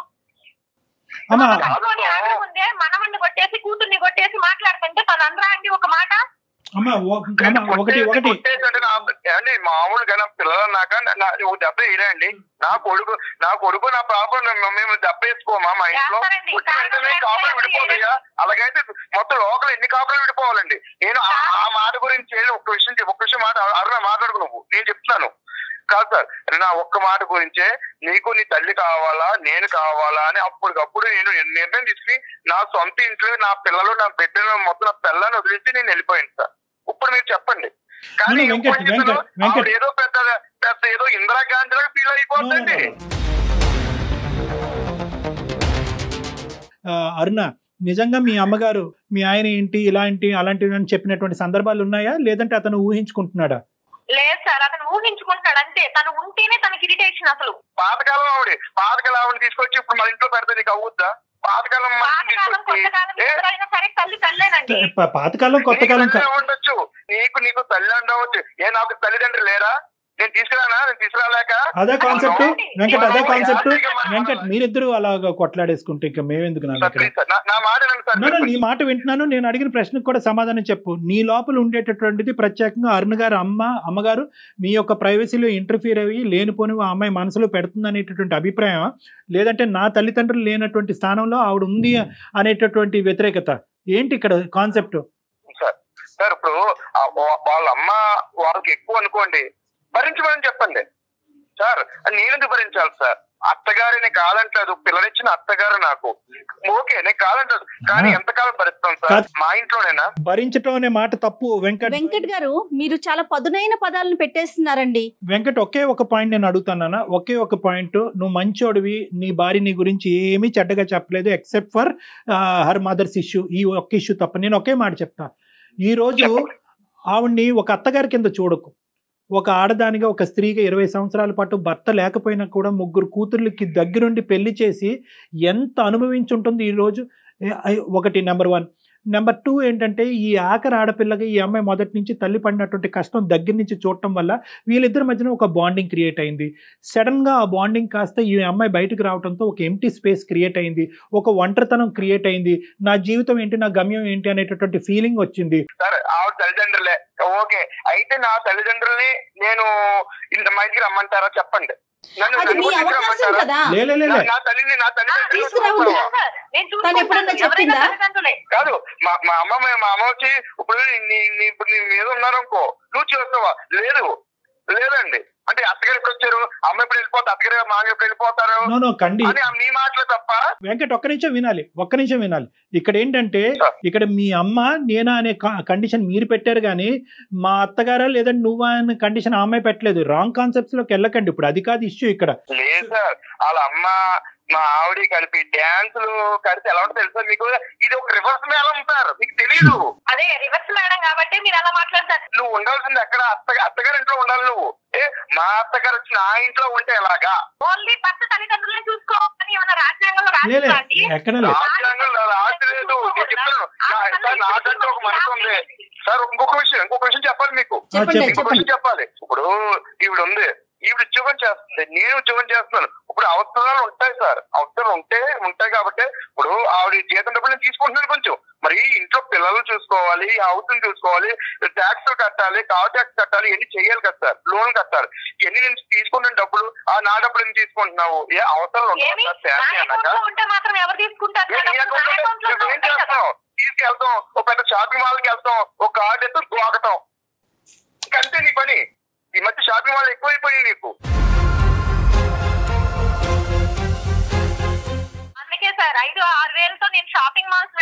ముందే మనవన్ని కొట్టేసి కూతుర్ని కొట్టేసి మాట్లాడుతుంటే తను అందరా అండి ఒక మాట. మామూలుగా పిల్లలు అన్నాక దెబ్బ వేయరండి. నా కొడుకు నా పాప మేము దెబ్బ వేసుకోమా మా ఇంట్లో కాపురం విడిపోతాయా? అలాగైతే మొత్తం లోకల్ ఎన్ని కాపురం విడిపోవాలండి. నేను ఆ మాట గురించి ఒక్క విషయం అరుణ మాట్లాడుకు నువ్వు. నేను చెప్తున్నాను కాదు సార్, నా ఒక్క మాట గురించే నీకు నీ తల్లి కావాలా నేను కావాలా అని అప్పటికప్పుడు నేను నిర్ణయం తీసుకుని నా సొంత ఇంట్లో నా పిల్లలు నా బిడ్డలు మొత్తం నా పిల్లల్ని వదిలించి నేను వెళ్ళిపోయాను సార్. ఇప్పుడు మీరు చెప్పండి. కానీ ఏదో పెద్ద ఏదో ఇందిరాగాంధీలో ఫీల్ అయిపోతుంది. అరుణ, నిజంగా మీ అమ్మగారు మీ ఆయన ఏంటి ఇలాంటి అలాంటివి అని చెప్పినటువంటి సందర్భాలు ఉన్నాయా, లేదంటే అతను ఊహించుకుంటున్నాడా? లేదు సార్, అతను ఊహించుకుంటున్నాడు అంతే. తను ఉంటేనే తనకి ఇరిటేషన్. అసలు పాతకాలం ఆవిడ తీసుకొచ్చి ఇప్పుడు మన ఇంట్లో పెడితే నీకు అవుద్దా? పాతకాలం ఎవరైనా సరే తల్లి తల్లేనండి. పాతకాలం కొత్తకాలం ఉండొచ్చు, నీకు తల్లి ఉండవచ్చు. నాకు తల్లిదండ్రులు లేరా? నేను తీసుకురాలేక అదే కాన్సెప్ట్ వెంకట్, అదే కాన్సెప్ట్ వెంకట్. మీరిద్దరు అలాగా కొట్లాడేసుకుంటే ఇంకా మేమెందుకు? నీ మాట వింటున్నాను. నేను అడిగిన ప్రశ్నకు కూడా సమాధానం చెప్పు. నీ లోపల ఉండేటటువంటిది ప్రత్యేకంగా అరుణ్ గారు అమ్మగారు మీ యొక్క ప్రైవసీలో ఇంటర్ఫీర్ అయ్యి లేనిపోని ఆ అమ్మాయి మనసులో పెడుతుంది అనేటటువంటి అభిప్రాయం, లేదంటే నా తల్లిదండ్రులు లేనటువంటి స్థానంలో ఆవిడ ఉంది అనేటటువంటి వ్యతిరేకత ఏంటి ఇక్కడ కాన్సెప్ట్? సార్ ఇప్పుడు వాళ్ళ అమ్మ వాళ్ళకి ఎక్కువ అనుకోండి, భరించమని చెప్పండి సార్. నేనెందుకు భరించాలి సార్? అత్తగారిని కాదంటలేదు, పిల్లనిచ్చిన అత్తగారు నాకు ఓకే, నేను కాదంటలేదు, కానీ ఎంతకాలం భరిస్తాను సార్? మా ఇంట్లోనేనా? భరించటం అనే మాట తప్పు వెంకట్ గారు. మీరు చాలా పదునైన పదాలను పెట్టేస్తున్నారండి. వెంకట్, ఒకే ఒక పాయింట్ నేను అడుగుతానా, ఒకే ఒక పాయింట్. నువ్వు మంచోడివి, నీ భార్య నీ గురించి ఏమీ చెడ్డగా చెప్పలేదు except for her mothers issue, ఈ ఒక్క ఇష్యూ తప్ప. నేను ఒకే మాట చెప్తా. ఈ రోజు ఆవిడ్ని ఒక అత్తగారి కింద చూడకు. ఒక ఆడదానిగా, ఒక స్త్రీగా 20 సంవత్సరాల పాటు భర్త లేకపోయినా కూడా 3 కూతుర్లకి దగ్గరుండి పెళ్లి చేసి ఎంత అనుభవించి ఉంటుంది ఈరోజు. ఒకటి నెంబర్ 1. నెంబర్ 2 ఏంటంటే, ఈ ఆఖరి ఆడపిల్లగా ఈ అమ్మాయి మొదటి నుంచి తల్లి పడినటువంటి కష్టం దగ్గర నుంచి చూడటం వల్ల వీళ్ళిద్దరి మధ్యన ఒక బాండింగ్ క్రియేట్ అయింది. సడన్గా ఆ బాండింగ్ కాస్త ఈ అమ్మాయి బయటకు రావడంతో ఒక ఎంటీ స్పేస్ క్రియేట్ అయింది, ఒక ఒంటరితనం క్రియేట్ అయింది. నా జీవితం ఏంటి, నా గమ్యం ఏంటి అనేటటువంటి ఫీలింగ్ వచ్చింది. తల్లిదండ్రులే ఓకే, అయితే నా తల్లిదండ్రుల్ని నేను మా ఇంటికి రమ్మంటారా చెప్పండి? కాదు, మా అమ్మ వచ్చి ఇప్పుడు నీ మీద ఉన్నారనుకో, నువ్వు చేస్తావా? లేదండి అంటే అత్తగారు ఎప్పుడు వచ్చారు, అమ్మ ఎప్పుడు వెళ్ళిపోతారు, అత్తగారు మామ ఎప్పుడు వెళ్ళిపోతారు నీ మాటలు తప్ప. వెంకట్, ఒక్క నిమిషం వినాలి. ఇక్కడ ఏంటంటే, ఇక్కడ మీ అమ్మ నేనా అనే కండిషన్ మీరు పెట్టారు, కానీ మా అత్తగారా లేదంటే నువ్వా అనే కండిషన్ ఆ అమ్మాయి పెట్టలేదు. రాంగ్ కాన్సెప్ట్స్ లోకి వెళ్ళకండి. ఇప్పుడు అది కాదు ఇష్యూ ఇక్కడ. లేదు సార్, వాళ్ళ అమ్మ మా ఆవిడ కలిపి డాన్సులు కలిసి ఎలా ఉంటుంది తెలుసా మీకు? ఇది ఒక రివర్స్ మేడం సార్, మీకు తెలియదు. అదే రివర్స్ మేడం కాబట్టి మీరు అలా మాట్లాడతారు. నువ్వు ఉండాల్సింది ఎక్కడ? అత్తగారి ఇంట్లో ఉండాలి నువ్వు. మా అత్తగారు వచ్చి నా ఇంట్లో ఉంటే ఎలాగా? ఓన్లీ భర్త తల్లిదండ్రులను చూసుకోవాలని ఏమైనా రాజ్యాంగంలో రాజలేదు. రాజ్యాంగంలో రాజలేదు. నేను చెప్తాను, నాకంటే ఒక మనసు ఉంది సార్. ఇంకొక విషయం చెప్పాలి మీకు. ఇంకొక విషయం చెప్పాలి. ఇప్పుడు ఈవిడ ఉంది, ఈవిడ ఉద్యోగం చేస్తుంది, నేను ఉద్యోగం చేస్తున్నాను. ఇప్పుడు అవసరాలు ఉంటాయి సార్, అవసరాలు ఉంటాయి కాబట్టి ఇప్పుడు ఆవిడ జీతం డబ్బులు నేను తీసుకుంటున్నాను కొంచెం. మరి ఇంట్లో పిల్లలు చూసుకోవాలి, హౌస్ చూసుకోవాలి, ట్యాక్స్ కట్టాలి, కార్ ట్యాక్స్ కట్టాలి, ఇవన్నీ చెయ్యాలి కదా సార్. లోన్ కట్టాలి, ఇవన్నీ నేను తీసుకుంటున్న డబ్బులు నా డబ్బులు ఎందుకు తీసుకుంటున్నావు? ఏ అవసరాలు ఉంటాయి సార్? నువ్వేం చేస్తావు? తీసుకెళ్తాం, ఒక పెద్ద షాపింగ్ మాల్కి వెళ్తాం, ఒక కార్డు ఎత్తు గోకటం, ఇంకంతే నీ పని. ఈ మధ్య షాపింగ్ మాల్ ఎక్కువైపోయి నీకు. అందుకే సార్ 5-6 వేలతో నేను షాపింగ్ మాల్స్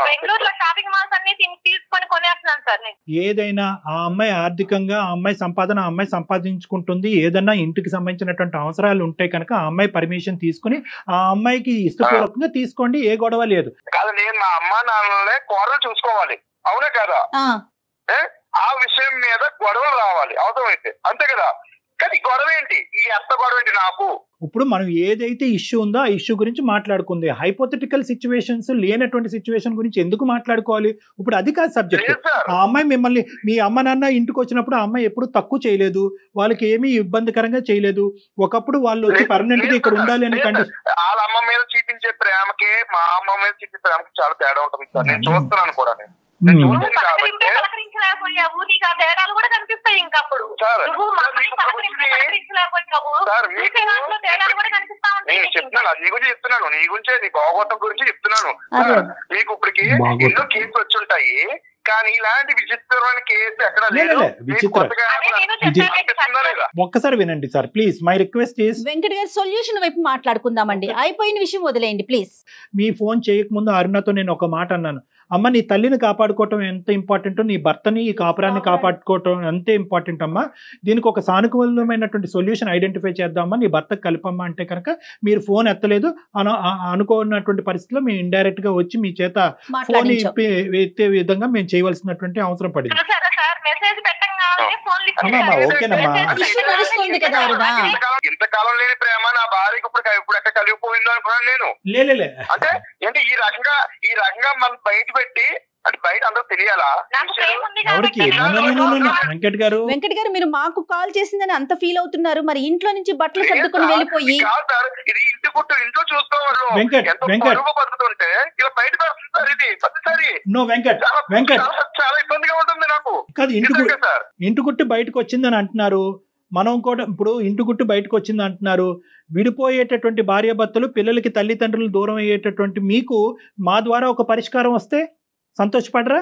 బెంగళూరులో షాపింగ్ మాల్స్ అన్ని తీసుకొని కొనేస్తున్నాను సార్. ఏదైనా ఆ అమ్మాయి ఆర్థికంగా, ఆ అమ్మాయి సంపాదన ఆ అమ్మాయి సంపాదించుకుంటుంది. ఏదన్నా ఇంటికి సంబంధించినటువంటి అవసరాలు ఉంటాయి కనుక ఆ అమ్మాయి పర్మిషన్ తీసుకుని ఆ అమ్మాయికి ఇష్టపూర్వకంగా తీసుకోండి, ఏ గొడవ లేదు. కాదు, నేను మా అమ్మ నాన్నలే కూరలు చూసుకోవాలి, అవునా కదా? ఆ విషయం మీద గొడవలు రావాలి అవసరమైతే, అంతే కదా? కానీ గొడవ ఏంటి? ఈ అత్త గొడవ ఏంటి నాకు? ఇప్పుడు మనం ఏదైతే ఇష్యూ ఉందో ఆ ఇష్యూ గురించి మాట్లాడుకుంది. హైపోథెటికల్ సిచ్యువేషన్స్ లేనటువంటి సిచ్యువేషన్ గురించి ఎందుకు మాట్లాడుకోవాలి? ఇప్పుడు అది కాదు సబ్జెక్ట్. ఆ అమ్మాయి మిమ్మల్ని, మీ అమ్మ నాన్న ఇంటికి వచ్చినప్పుడు ఆ అమ్మాయి ఎప్పుడు తక్కువ చేయలేదు, వాళ్ళకి ఏమీ ఇబ్బందికరంగా చేయలేదు. ఒకప్పుడు వాళ్ళు వచ్చి పర్మనెంట్ గా ఇక్కడ ఉండాలి అనే కండిషన్. వాళ్ళ అమ్మ మీద చూపించే ప్రేమకి మా అమ్మ మీద చూపించే ప్రేమకి చాలా తేడా ఉంటుంది సార్. నేను చూస్తున్నాను కూడా. చెప్తున్నాను నీ గురించి, నీ భాగవతం గురించి చెప్తున్నాను. మీకు ఇప్పటికి ఎన్నో కేసులు వచ్చి ఉంటాయి, కానీ ఇలాంటి విచిత్రమైన కేసు ఎక్కడ లేదు. ఒక్కసారి వినండి sir please. My request is, Venkat గారు సొల్యూషన్ వైపు మాట్లాడుకుందామండి. అయిపోయిన విషయం వదిలేయండి ప్లీజ్. మీ ఫోన్ చేయకముందు అరుణతో నేను ఒక మాట అన్నాను. అమ్మ, నీ తల్లిని కాపాడుకోవటం ఎంత ఇంపార్టెంటో నీ భర్తని, ఈ కాపురాన్ని కాపాడుకోవటం అంతే ఇంపార్టెంట్ అమ్మా. దీనికి ఒక సానుకూలమైనటువంటి సొల్యూషన్ ఐడెంటిఫై చేద్దామా, నీ భర్తకు కలిపమ్మా అంటే కనుక మీరు ఫోన్ ఎత్తలేదు. అనుకోనటువంటి పరిస్థితిలో మేము ఇండైరెక్ట్ గా వచ్చి మీ చేత ఫోన్ ఎత్తే విధంగా మేము చేయవలసినటువంటి అవసరం పడింది. మెసేజ్ పెట్టంగా ఇంతకాలం లేని ప్రేమ నా భార్యకి ఇప్పుడు ఎక్కడ కలిగిపోయిందో అనుకున్నాను నేను. అంటే ఏంటి ఈ రకంగా మనం బయట పెట్టి అంటే బయట అందరూ తెలియాలా? వెంకట్ గారు మీరు మాకు కాల్ చేసిందని అంత ఫీల్ అవుతున్నారు, మరి ఇంట్లో నుంచి బట్టలు సర్దుకొని వెళ్ళిపోయి ఇది ఇంటి గుట్టు ఇంట్లో చూసుకోవాలి బతుకుతుంటే ఇలా బయట పెడుతున్నారు. ఇది ప్రతిసారి చాలా ఇబ్బందిగా ఉంటుంది నాకు. ఇంటి గుట్టు బయటకు వచ్చిందని అంటున్నారు, మనం కూడా ఇప్పుడు ఇంటి గుట్టు బయటకు వచ్చింది అంటున్నారు. విడిపోయేటటువంటి భార్యాభర్తలు పిల్లలకి తల్లిదండ్రులు దూరం అయ్యేటటువంటి మీకు మా ద్వారా ఒక పరిష్కారం వస్తే సంతోషపడరా?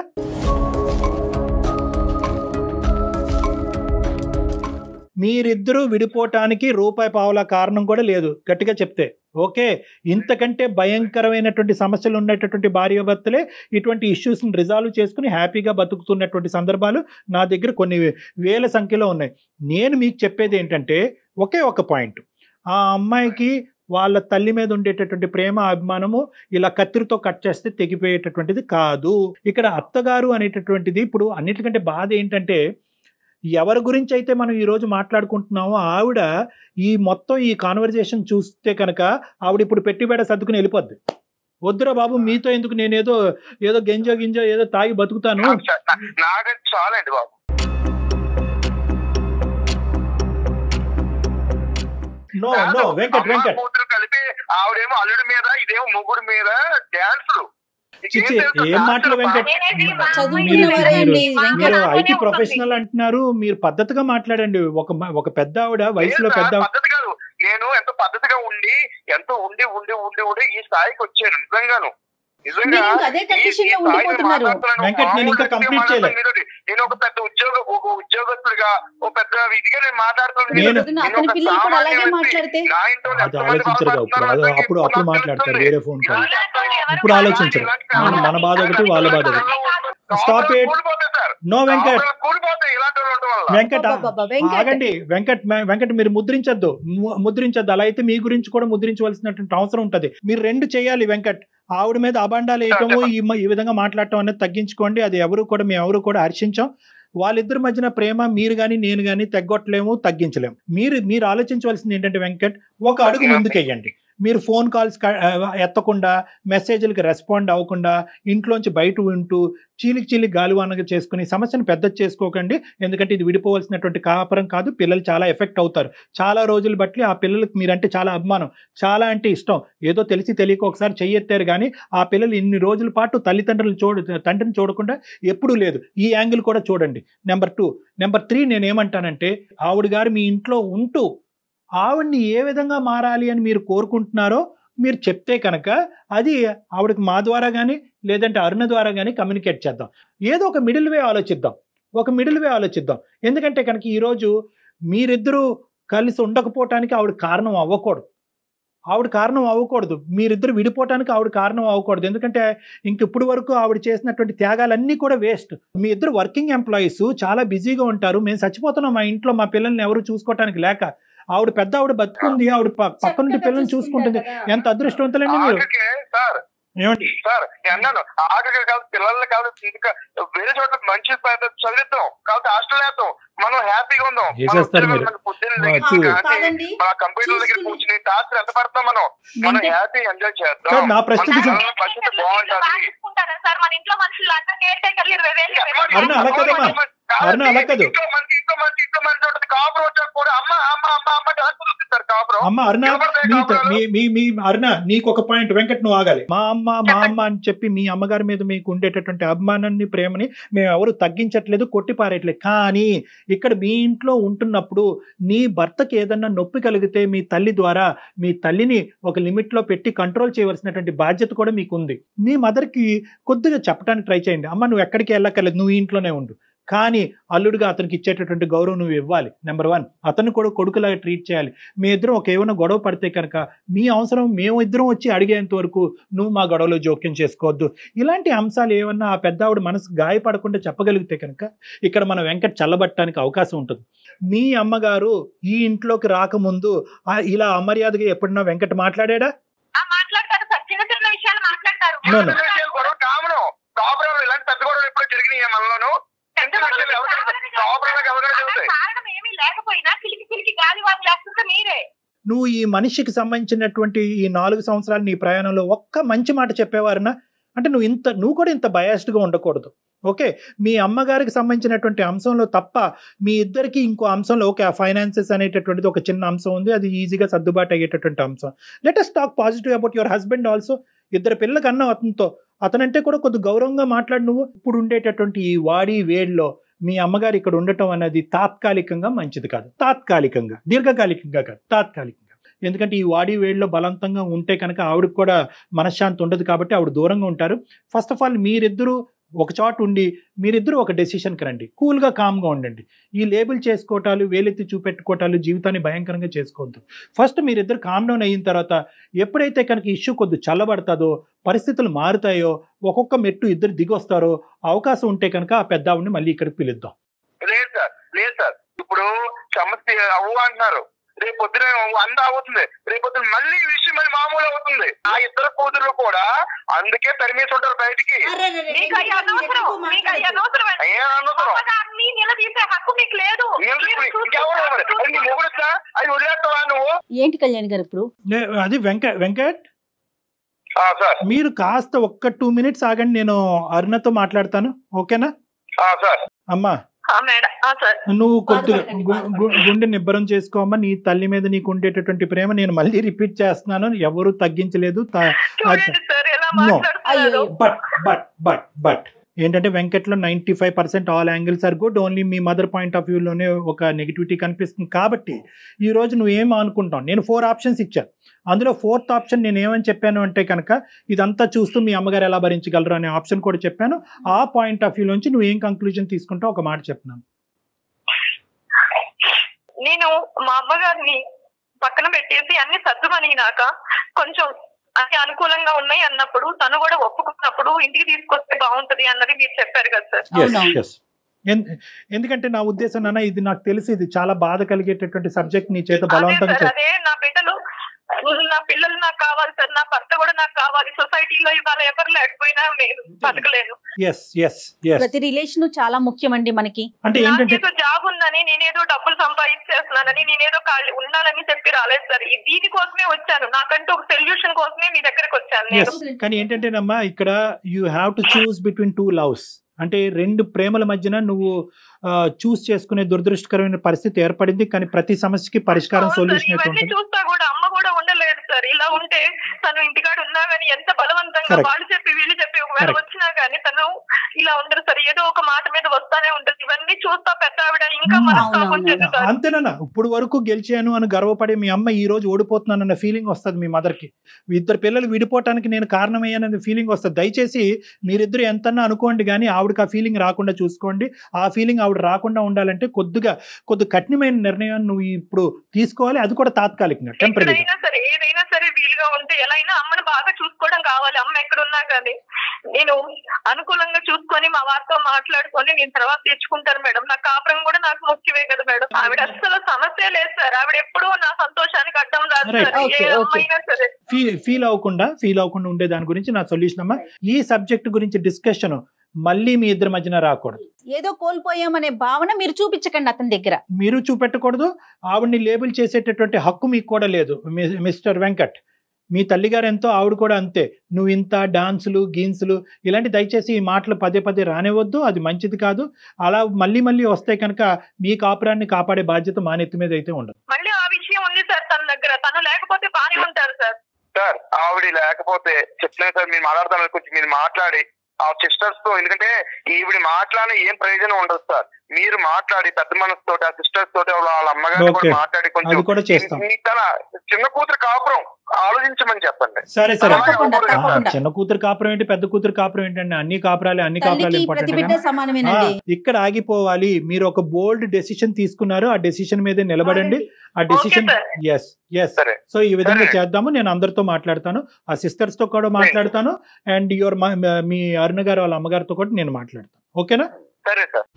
మీరిద్దరూ విడిపోవటానికి రూపాయి పావుల కారణం కూడా లేదు గట్టిగా చెప్తే. ఓకే, ఇంతకంటే భయంకరమైనటువంటి సమస్యలు ఉన్నటువంటి భార్యాభర్తలే ఇటువంటి ఇష్యూస్ని రిజాల్వ్ చేసుకుని హ్యాపీగా బతుకుతున్నటువంటి సందర్భాలు నా దగ్గర కొన్ని వేల సంఖ్యలో ఉన్నాయి. నేను మీకు చెప్పేది ఏంటంటే ఒకే ఒక పాయింట్, ఆ అమ్మాయికి వాళ్ళ తల్లి మీద ఉండేటటువంటి ప్రేమ అభిమానము ఇలా కత్తిరితో కట్ చేస్తే తెగిపోయేటటువంటిది కాదు. ఇక్కడ అత్తగారు అనేటటువంటిది ఇప్పుడు అన్నిటికంటే బాధ ఏంటంటే ఎవరి గురించి అయితే మనం ఈరోజు మాట్లాడుకుంటున్నామో ఆవిడ ఈ మొత్తం ఈ కాన్వర్జేషన్ చూస్తే కనుక ఆవిడ ఇప్పుడు పెట్టిబేడ సర్దుకుని వెళ్ళిపోద్ది. వద్దురా బాబు మీతో ఎందుకు, నేను ఏదో గింజో ఏదో తాగి బతుకుతాను. చాలండి బాబు. వెంకట్ కలిపి ఆవిడేమో అల్లుడి మీద ఇదేమో మొగుడు మీద డాన్సులు. ఏం మాటలు వెంకట్, మీరు ఐటీ ప్రొఫెషనల్ అంటున్నారు, మీరు పద్ధతిగా మాట్లాడండి. ఒక పెద్ద ఆవిడ వయసులో పెద్ద పద్ధతి కాదు. నేను ఎంతో పద్ధతిగా ఎంతో ఉండి ఈ స్థాయికి వచ్చాను. నిజంగాను వెంకట్ నేను ఇంకా కంప్లీట్ చేయలేదు. నేను ఒక పెద్ద ఉద్యోగస్తుడిగా ఒక పెద్ద ఇదిగా నేను మాట్లాడుతున్నాను. అప్పుడు మాట్లాడతారు వేరే ఫోన్ కాల్. ఇప్పుడు ఆలోచించరు, మన బాధ ఒకటి వాళ్ళ బాధ ఒకటి. Stop it. నో వెంకట్ ఆగండి. వెంకట్ మీరు ముద్రించద్దు. అలా అయితే మీ గురించి కూడా ముద్రించవలసినటువంటి అవసరం ఉంటది. మీరు రెండు చేయాలి వెంకట్. ఆవిడ మీద అబాండాలు వేయటము ఈ విధంగా మాట్లాడటం అనేది తగ్గించుకోండి. అది మేము ఎవరు కూడా హర్షించాం. వాళ్ళిద్దరి మధ్యన ప్రేమ మీరు కానీ నేను కానీ తగ్గొట్టలేము, తగ్గించలేము. మీరు ఆలోచించవలసింది ఏంటంటే వెంకట్, ఒక అడుగు ముందుకెయ్యండి. మీరు ఫోన్ కాల్స్ ఎత్తకుండా, మెసేజ్లకి రెస్పాండ్ అవ్వకుండా, ఇంట్లోంచి బయట ఉంటూ చీలికి గాలివానగా చేసుకుని సమస్యను పెద్ద చేసుకోకండి. ఎందుకంటే ఇది విడిపోవలసినటువంటి కాపురం కాదు. పిల్లలు చాలా ఎఫెక్ట్ అవుతారు. చాలా రోజులు బట్టి ఆ పిల్లలకి మీరంటే చాలా అభిమానం, చాలా అంటే ఇష్టం. ఏదో తెలిసి తెలియక ఒకసారి చెయ్యెత్తారు కానీ ఆ పిల్లలు ఇన్ని రోజుల పాటు తండ్రిని చూడకుండా ఎప్పుడూ లేదు. ఈ యాంగిల్ కూడా చూడండి. నెంబర్ 2. నెంబర్ 3 నేనేమంటానంటే, ఆవిడ గారు మీ ఇంట్లో ఉంటూ ఆవిడ్ని ఏ విధంగా మారాలి అని మీరు కోరుకుంటున్నారో మీరు చెప్తే కనుక అది ఆవిడకి మా ద్వారా కానీ లేదంటే అరుణ ద్వారా కానీ కమ్యూనికేట్ చేద్దాం. ఏదో ఒక మిడిల్ వే ఆలోచిద్దాం. ఎందుకంటే కనుక ఈరోజు మీరిద్దరూ కలిసి ఉండకపోవటానికి ఆవిడ కారణం అవ్వకూడదు. మీరిద్దరు విడిపోవటానికి ఆవిడ కారణం అవ్వకూడదు. ఎందుకంటే ఇప్పుడు వరకు ఆవిడ చేసినటువంటి త్యాగాలన్నీ కూడా వేస్ట్. మీ ఇద్దరు వర్కింగ్ ఎంప్లాయీస్, చాలా బిజీగా ఉంటారు. మేము చచ్చిపోతున్నాం మా ఇంట్లో మా పిల్లల్ని ఎవరు చూసుకోవటానికి లేక. ఆవిడ పెద్ద ఆవిడ బతుకుంది, ఆవిడ పక్కనుండి పిల్లల్ని చూసుకుంటుంది. ఎంత అదృష్టవంతులండి మీరు. ఏమండి సార్ అన్నాను, ఆఖరికి కాదు పిల్లల్ని కాదు ఇంకా వేరే చోట్ల మంచి చదివిద్దాం, కాబట్టి హాస్టల్ వేద్దాం, మనం హ్యాపీగా ఉందాం. మన కంప్యూటర్ దగ్గర కూర్చుని టాస్క్ ఎంత పడతాం మనం హ్యాపీ ఎంజాయ్ చేద్దాం. నా పరిస్థితి బాగుంటుంది. అరుణ నీకు ఒక పాయింట్ వెంకట్, నువ్వు ఆగాలి. మా అమ్మ అని చెప్పి మీ అమ్మగారి మీద మీకు ఉండేటటువంటి అభిమానాన్ని, ప్రేమని మేము ఎవరు తగ్గించట్లేదు, కొట్టిపారేయట్లేదు. కానీ ఇక్కడ మీ ఇంట్లో ఉంటున్నప్పుడు నీ భర్తకి ఏదన్నా నొప్పి కలిగితే మీ తల్లి ద్వారా మీ తల్లిని ఒక లిమిట్ లో పెట్టి కంట్రోల్ చేయవలసినటువంటి బాధ్యత కూడా మీకు ఉంది. మీ మదర్కి కొద్దిగా చెప్పడానికి ట్రై చేయండి. అమ్మ నువ్వు ఎక్కడికి వెళ్ళక్కర్లేదు, నువ్వు ఇంట్లోనే ఉండు. కానీ అల్లుడుగా అతనికి ఇచ్చేటటువంటి గౌరవం నువ్వు ఇవ్వాలి. నెంబర్ 1, అతను కూడా కొడుకులాగా ట్రీట్ చేయాలి. మీ ఇద్దరం ఏమైనా గొడవ పడితే కనుక మీ అవసరం మేము ఇద్దరం వచ్చి అడిగేంత వరకు నువ్వు మా గొడవలో జోక్యం చేసుకోవద్దు. ఇలాంటి అంశాలు ఏమన్నా ఆ పెద్ద ఆవిడ మనసు గాయపడకుండా చెప్పగలిగితే కనుక ఇక్కడ మన వెంకట్ చల్లబట్టడానికి అవకాశం ఉంటుంది. మీ అమ్మగారు ఈ ఇంట్లోకి రాకముందు ఇలా అమర్యాదగా ఎప్పుడన్నా వెంకట్ మాట్లాడా? ఇలాంటి పెద్ద గొడవలు ఎప్పుడు జరిగినాయి మనలోను. కారణం ఏమీ లేకపోయినా కిలికి గాలి వారు లేస్తుంటే మీరే. నువ్వు ఈ మనిషికి సంబంధించినటువంటి ఈ 4 సంవత్సరాలు నీ ప్రయాణంలో ఒక్క మంచి మాట చెప్పేవారనా? అంటే నువ్వు కూడా ఇంత బయాస్డ్గా ఉండకూడదు. ఓకే, మీ అమ్మగారికి సంబంధించినటువంటి అంశంలో తప్ప మీ ఇద్దరికి ఇంకో అంశంలో ఓకే ఆ ఫైనాన్సెస్ అనేటటువంటిది ఒక చిన్న అంశం ఉంది, అది ఈజీగా సర్దుబాటు అయ్యేటటువంటి అంశం. Let us talk positive about your husband also. 2 పిల్లలకి అతనితో అతనంటే కూడా కొద్ది గౌరవంగా మాట్లాడు. నువ్వు ఇప్పుడు ఉండేటటువంటి ఈ వాడి వేడిలో మీ అమ్మగారు ఇక్కడ ఉండటం అనేది తాత్కాలికంగా మంచిది కాదు. తాత్కాలికంగా, దీర్ఘకాలికంగా కాదు, తాత్కాలికంగా. ఎందుకంటే ఈ వాడి వేడిలో బలవంతంగా ఉంటే కనుక ఆవిడకి కూడా మనశ్శాంతి ఉండదు కాబట్టి ఆవిడ దూరంగా ఉంటారు. ఫస్ట్ ఆఫ్ ఆల్ మీరిద్దరూ ఒక చోట ఉండి మీరిద్దరూ ఒక డెసిషన్కి రండి. కూల్గా కామ్గా ఉండండి. ఈ లేబుల్ చేసుకోవటాలు, వేలెత్తి చూపెట్టుకోవటాలు జీవితాన్ని భయంకరంగా చేసుకోవద్దు. ఫస్ట్ మీరిద్దరు కామ్ డౌన్ అయిన తర్వాత ఎప్పుడైతే కనుక ఇష్యూ కొద్ది చల్లబడతాదో, పరిస్థితులు మారుతాయో, ఒక్కొక్క మెట్టు ఇద్దరు దిగొస్తారో అవకాశం ఉంటే కనుక ఆ పెద్ద ఆవిడని మళ్ళీ ఇక్కడికి పిలుద్దాం. లేదు సార్ ఇప్పుడు సమస్య అవ్వు అంటున్నారు, రేపు పొద్దున 100 అవుతుంది, రేపు పొద్దున మళ్ళీ ఈ విషయం మళ్ళీ మామూలు అవుతుంది. ఆ ఇద్దరు కూతురు కూడా అందుకే తరిమేసి ఉంటారు బయటికి. అది వదిలేస్తావా నువ్వు? ఏంటి కళ్యాణ్ గారు ఇప్పుడు అది వెంకట్ మీరు కాస్త ఒక్క 2 minutes ఆగండి, నేను అరుణతో మాట్లాడతాను. ఓకేనా అమ్మా? నువ్వు కొద్దిగా గుండె నిబ్బరం చేసుకోమ్మా. నీ తల్లి మీద నీకు ఉండేటటువంటి ప్రేమ నేను మళ్ళీ రిపీట్ చేస్తున్నాను, ఎవరు తగ్గించలేదు. బట్ ఏంటంటే వెంకట్లో 95% all angles are good, only మీ మదర్ పాయింట్ ఆఫ్ వ్యూలోనే ఒక నెగిటివిటీ కనిపిస్తుంది. కాబట్టి ఈరోజు నువ్వేం అనుకుంటావు? నేను 4 ఆప్షన్స్ ఇచ్చాను, అందులో 4th ఆప్షన్ నేను ఏమని చెప్పాను అంటే కనుక ఇదంతా చూస్తూ మీ అమ్మగారు ఎలా భరించగలరు అనే ఆప్షన్ కూడా చెప్పాను. ఆ పాయింట్ ఆఫ్ వ్యూ నుంచి నువ్వు ఏం కంక్లూజన్ తీసుకుంటావు ఒక మాట చెప్పినాను. నేను మా అమ్మగారిని పక్కన పెట్టేసి అన్ని సర్దుమనినాక కొంచెం అన్ని అనుకూలంగా ఉన్నాయి అన్నప్పుడు తను కూడా ఒప్పుకున్నప్పుడు ఇంటికి తీసుకొస్తే బాగుంటది అన్నది మీరు చెప్పారు కదా సార్. ఎందుకంటే నా ఉద్దేశం నాన్న, ఇది నాకు తెలిసి ఇది చాలా బాధ కలిగేటటువంటి సబ్జెక్ట్. నీ చేత బలవంతంగా అదే నా బిడ్డలు నా పిల్లలు నాకు కావాలి సార్, నా భర్త కూడా నాకు కావాలి. సొసైటీలో ఇవాళ ఎవరు లేకపోయినా నేను బతకలేను. ప్రతి రిలేషన్ చాలా ముఖ్యమండి మనకి. అంటే నాకేదో జాబ్ ఉందని, నేనేదో డబ్బులు సంపాదించేస్తున్నానని, నేనేదో ఉండాలని చెప్పి రాలేదు సార్. దీనికోసమే వచ్చాను, నాకంటూ ఒక సొల్యూషన్ కోసమే మీ దగ్గరకు వచ్చాను. కానీ ఏంటంటేనమ్మా, ఇక్కడ you have to choose between 2 loves. అంటే 2 ప్రేమల మధ్యన నువ్వు చూస్ చేసుకునే దురదృష్టకరమైన పరిస్థితి ఏర్పడింది. కానీ ప్రతి సమస్యకి పరిష్కారం, సొల్యూషన్ చూస్తా కూడా అమ్మ కూడా ఉండలేదు సార్. ఇలా ఉంటే తను ఇంటికాడ ఉన్నా గానీ ఎంత బలవంతంగా వాళ్ళు చెప్పి వీళ్ళు చెప్పి ఒకవేళ వచ్చినా గానీ తను ఇలా ఉండదు సార్. ఏదో ఒక మాట మీద వస్తానే ఉంటుంది. ఇవన్నీ చూస్తా పెద్ద ఆవిడ ఇంకా అంతేనా? ఇప్పుడు వరకు గెలిచాను అని గర్వపడే మీ అమ్మ ఈ రోజు ఓడిపోతున్నానన్న ఫీలింగ్ వస్తుంది మీ మదర్కి. 2 పిల్లలు విడిపోవటానికి నేను కారణమయ్యానన్న ఫీలింగ్ వస్తుంది. దయచేసి మీరిద్దరు ఎంతన్నా అనుకోండి కానీ ఆవిడకి ఆ ఫీలింగ్ రాకుండా చూసుకోండి. ఆ ఫీలింగ్ ఆవిడ రాకుండా ఉండాలంటే కొద్ది కఠినమైన నిర్ణయం నువ్వు ఇప్పుడు తీసుకోవాలి. అది కూడా తాత్కాలికంగా, టెంపరీ. ఏదైనా సరే వీలుగా ఉంటే ఎలా అయినా అమ్మను బాగా చూసుకోవడం కావాలి. అమ్మ ఎక్కడున్నా కానీ నేను అనుకూలంగా చూసుకొని మా వారితో మాట్లాడుకొని నేను తర్వాత తెచ్చుకుంటాను మేడం. నా కాపురం కూడా నాకు ముఖ్యమే కదా మేడం. ఆవిడ అసలు సమస్య లేదు సార్. ఆవిడ ఎప్పుడూ నా సంతోషానికి అడ్డం రాదు సార్. ఏ అమ్మైనా సరే ఫీల్ అవ్వకుండా ఉండే దాని గురించి నా సొల్యూషన్ అమ్మా. ఈ సబ్జెక్ట్ గురించి డిస్కషన్ మళ్ళీ మీ ఇద్దరి మధ్యన రాకూడదు. ఏదో కోల్పోయామనే భావన మీరు చూపించకండి అతని దగ్గర. మీరు చూపెట్టకూడదు. ఆవిడ్ని లేబుల్ చేసేటటువంటి హక్కు మీకు కూడా లేదు మిస్టర్ వెంకట్. మీ తల్లిగారు ఎంతో, ఆవిడ కూడా అంతే. నువ్వు ఇంత డాన్సులు గీన్సులు ఇలాంటి దయచేసి ఈ మాటలు పదే రానివద్దు. అది మంచిది కాదు. అలా మళ్ళీ వస్తే కనుక మీ కాపురాన్ని కాపాడే బాధ్యత మా నెత్తి మీద అయితే ఉండదు. మళ్ళీ ఆ విషయం ఉంది సార్ తన దగ్గర. తను లేకపోతే బానే ఉంటారు సార్. సార్ ఆవిడ లేకపోతే చెప్తున్నాను సార్, మీరు మాట్లాడతాను కొంచెం మీరు మాట్లాడి ఆ సిస్టర్స్ తో, ఎందుకంటే ఈవిడ మాట్లాడిన ఏం ప్రయోజనం ఉండదు సార్. మీరు మాట్లాడి పెద్ద మనసు తోటి ఆ సిస్టర్స్ తోటి వాళ్ళ అమ్మగారు కూడా మాట్లాడి కొంచెం తన చిన్న కూతురు కాపురం ఆలోచించమని చెప్పండి. సరే చిన్న కూతురు కాపురం ఏంటి, పెద్ద కూతురు కాపురం ఏంటండి? అన్ని కాపురాలు ఇంపార్టెంట్. ఇక్కడ ఆగిపోవాలి. మీరు ఒక బోల్డ్ డెసిషన్ తీసుకున్నారు, ఆ డెసిషన్ మీదే నిలబడండి. ఆ డెసిషన్ సో ఈ విధంగా చేద్దాము. నేను అందరితో మాట్లాడతాను, ఆ సిస్టర్స్ తో కూడా మాట్లాడతాను, అండ్ మీ అరుణ గారు వాళ్ళ అమ్మగారితో కూడా నేను మాట్లాడతాను. ఓకేనా? సరే సార్.